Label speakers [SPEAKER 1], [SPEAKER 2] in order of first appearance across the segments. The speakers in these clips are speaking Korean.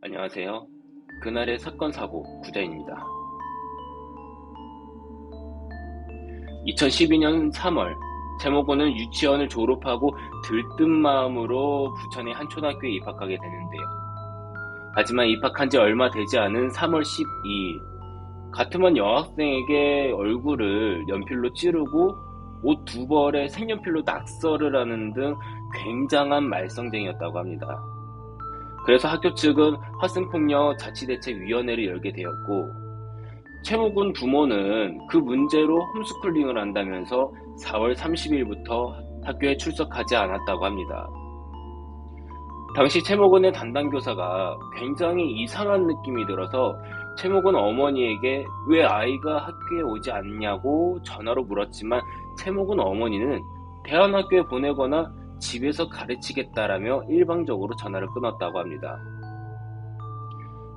[SPEAKER 1] 안녕하세요. 그날의 사건 사고 구자입니다. 2012년 3월 최모고는 유치원을 졸업하고 들뜬 마음으로 부천의 한 초등학교에 입학하게 되는데요. 하지만 입학한 지 얼마 되지 않은 3월 12일 같은 반 여학생에게 얼굴을 연필로 찌르고 옷 두 벌에 색연필로 낙서를 하는 등 굉장한 말썽쟁이였다고 합니다. 그래서 학교 측은 학생폭력 자치대책위원회를 열게 되었고, 최모군 부모는 그 문제로 홈스쿨링을 한다면서 4월 30일부터 학교에 출석하지 않았다고 합니다. 당시 최모군의 담당교사가 굉장히 이상한 느낌이 들어서 최모군 어머니에게 왜 아이가 학교에 오지 않냐고 전화로 물었지만, 최모군 어머니는 대안학교에 보내거나 집에서 가르치겠다라며 일방적으로 전화를 끊었다고 합니다.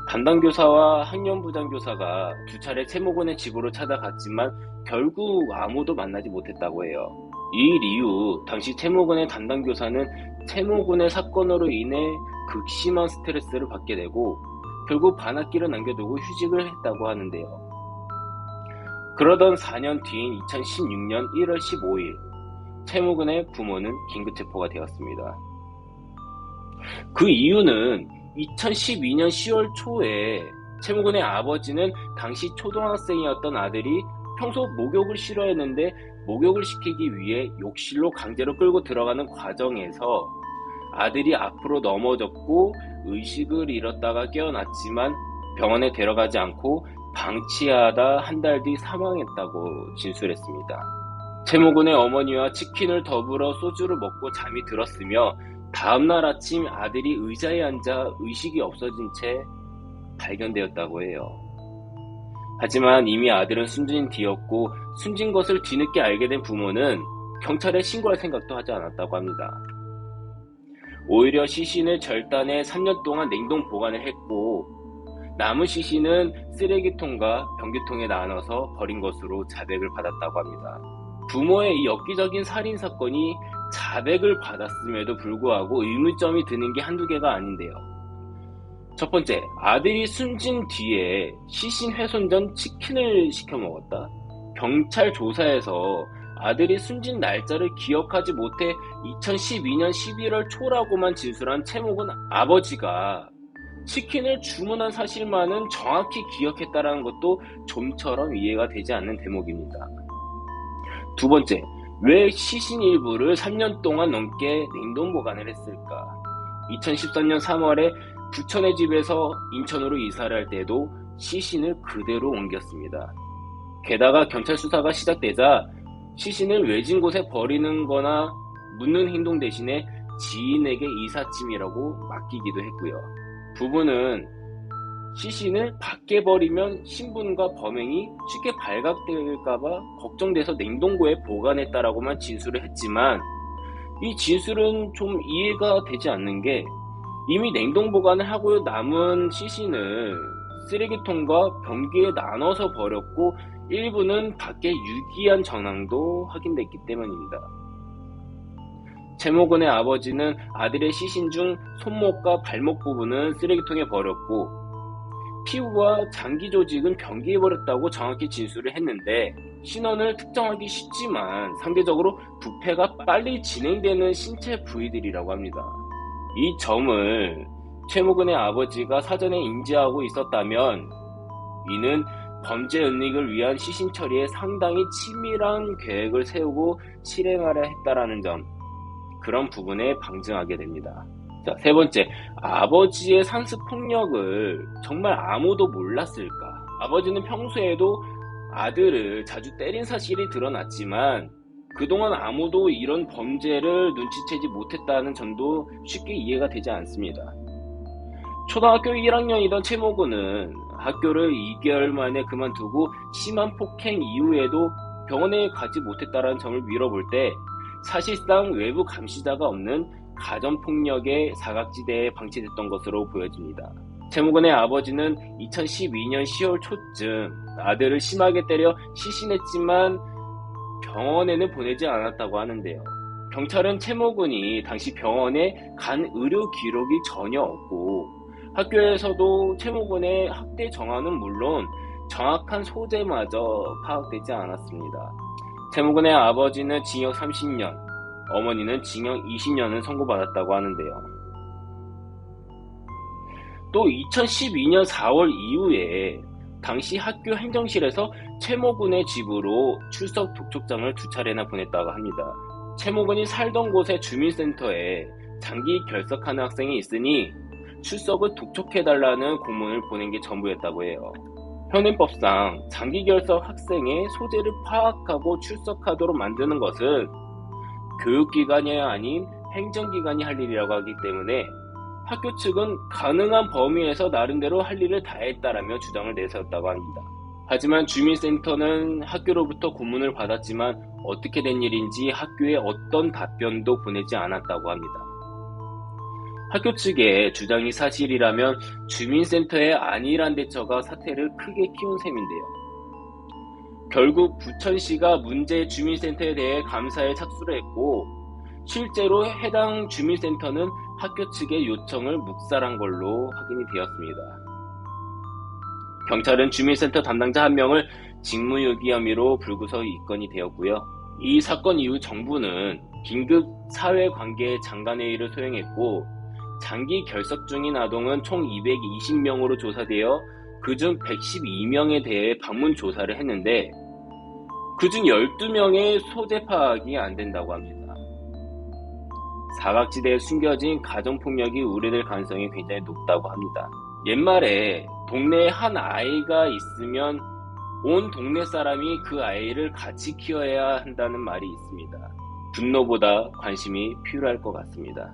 [SPEAKER 1] 담당교사와 학년부장교사가 두 차례 최모군의 집으로 찾아갔지만 결국 아무도 만나지 못했다고 해요. 이 일 이후 당시 최모군의 담당교사는 최모군의 사건으로 인해 극심한 스트레스를 받게 되고 결국 반학기를 남겨두고 휴직을 했다고 하는데요. 그러던 4년 뒤인 2016년 1월 15일 최모군의 부모는 긴급체포가 되었습니다. 그 이유는 2012년 10월 초에 최모군의 아버지는 당시 초등학생이었던 아들이 평소 목욕을 싫어했는데 목욕을 시키기 위해 욕실로 강제로 끌고 들어가는 과정에서 아들이 앞으로 넘어졌고 의식을 잃었다가 깨어났지만 병원에 데려가지 않고 방치하다 한 달 뒤 사망했다고 진술했습니다. 최모군의 어머니와 치킨을 더불어 소주를 먹고 잠이 들었으며 다음날 아침 아들이 의자에 앉아 의식이 없어진 채 발견되었다고 해요. 하지만 이미 아들은 숨진 뒤였고 숨진 것을 뒤늦게 알게 된 부모는 경찰에 신고할 생각도 하지 않았다고 합니다. 오히려 시신을 절단해 3년 동안 냉동 보관을 했고 남은 시신은 쓰레기통과 변기통에 나눠서 버린 것으로 자백을 받았다고 합니다. 부모의 이 엽기적인 살인사건이 자백을 받았음에도 불구하고 의문점이 드는 게 한두 개가 아닌데요. 첫 번째, 아들이 숨진 뒤에 시신 훼손 전 치킨을 시켜 먹었다. 경찰 조사에서 아들이 숨진 날짜를 기억하지 못해 2012년 11월 초라고만 진술한 최모군 아버지가 치킨을 주문한 사실만은 정확히 기억했다라는 것도 좀처럼 이해가 되지 않는 대목입니다. 두 번째, 왜 시신 일부를 3년 동안 넘게 냉동 보관을 했을까? 2013년 3월에 부천의 집에서 인천으로 이사를 할 때도 시신을 그대로 옮겼습니다. 게다가 경찰 수사가 시작되자 시신을 외진 곳에 버리는 거나 묻는 행동 대신에 지인에게 이삿짐이라고 맡기기도 했고요. 부부는 시신을 밖에 버리면 신분과 범행이 쉽게 발각될까봐 걱정돼서 냉동고에 보관했다라고만 진술을 했지만 이 진술은 좀 이해가 되지 않는 게 이미 냉동 보관을 하고 남은 시신을 쓰레기통과 변기에 나눠서 버렸고 일부는 밖에 유기한 전황도 확인됐기 때문입니다. 최모군의 아버지는 아들의 시신 중 손목과 발목 부분은 쓰레기통에 버렸고 피부와 장기 조직은 변기에 버렸다고 정확히 진술을 했는데 신원을 특정하기 쉽지만 상대적으로 부패가 빨리 진행되는 신체 부위들이라고 합니다. 이 점을 최모군의 아버지가 사전에 인지하고 있었다면 이는 범죄 은닉을 위한 시신 처리에 상당히 치밀한 계획을 세우고 실행하려 했다라는 점, 그런 부분에 방증하게 됩니다. 자, 세 번째, 아버지의 산수 폭력을 정말 아무도 몰랐을까? 아버지는 평소에도 아들을 자주 때린 사실이 드러났지만 그동안 아무도 이런 범죄를 눈치채지 못했다는 점도 쉽게 이해가 되지 않습니다. 초등학교 1학년이던 최모군은 학교를 2개월 만에 그만두고 심한 폭행 이후에도 병원에 가지 못했다는 점을 미뤄볼 때 사실상 외부 감시자가 없는 가정폭력의 사각지대에 방치됐던 것으로 보여집니다. 최모군의 아버지는 2012년 10월 초쯤 아들을 심하게 때려 시신했지만 병원에는 보내지 않았다고 하는데요. 경찰은 최모군이 당시 병원에 간 의료 기록이 전혀 없고 학교에서도 채모군의 학대 정황은 물론 정확한 소재마저 파악되지 않았습니다. 채모군의 아버지는 징역 30년, 어머니는 징역 20년을 선고받았다고 하는데요. 또 2012년 4월 이후에 당시 학교 행정실에서 채모군의 집으로 출석 독촉장을 2차례나 보냈다고 합니다. 채모군이 살던 곳의 주민센터에 장기 결석하는 학생이 있으니 출석을 독촉해달라는 공문을 보낸 게 전부였다고 해요. 현행법상 장기 결석 학생의 소재를 파악하고 출석하도록 만드는 것은 교육기관이 아닌 행정기관이 할 일이라고 하기 때문에 학교 측은 가능한 범위에서 나름대로 할 일을 다했다라며 주장을 내세웠다고 합니다. 하지만 주민센터는 학교로부터 고문을 받았지만 어떻게 된 일인지 학교에 어떤 답변도 보내지 않았다고 합니다. 학교 측의 주장이 사실이라면 주민센터의 안일한 대처가 사태를 크게 키운 셈인데요. 결국 부천시가 문제 주민센터에 대해 감사에 착수를 했고 실제로 해당 주민센터는 학교 측의 요청을 묵살한 걸로 확인이 되었습니다. 경찰은 주민센터 담당자 1명을 직무유기 혐의로 불구속 입건이 되었고요. 이 사건 이후 정부는 긴급 사회관계 장관회의를 소행했고 장기 결석 중인 아동은 총 220명으로 조사되어 그중 112명에 대해 방문 조사를 했는데 그중 12명의 소재 파악이 안 된다고 합니다. 사각지대에 숨겨진 가정폭력이 우려될 가능성이 굉장히 높다고 합니다. 옛말에 동네에 한 아이가 있으면 온 동네 사람이 그 아이를 같이 키워야 한다는 말이 있습니다. 분노보다 관심이 필요할 것 같습니다.